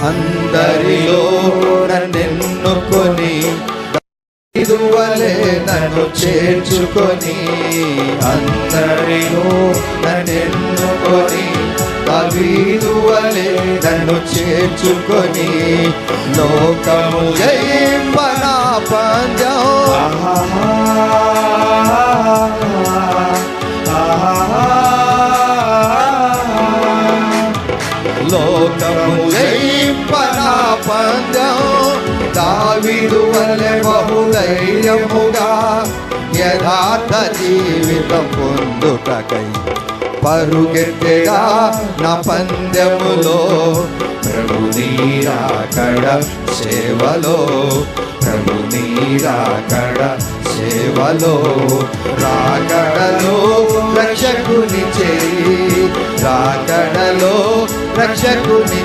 అందరిలో నన్నెన్నుకొని ఇదువలే నన్ను చేర్చుకొని, అందరిలో నన్నెన్నుకొని దావీదువలే నన్ను చేర్చుకొని, లోకము జయింపనా పందెం లోకము జయింపనా పందెం దావీదు వలె బహుధైర్యముగా యథార్థ జీవితం పొందుటకై పరుగెత్తెగా నా పందెములో, ప్రభు నీరాకడ సేవలో, ప్రభు నీరాకడ సేవలో, రాకడలో రక్షకుని చేయి, రాకడలో రక్షకుని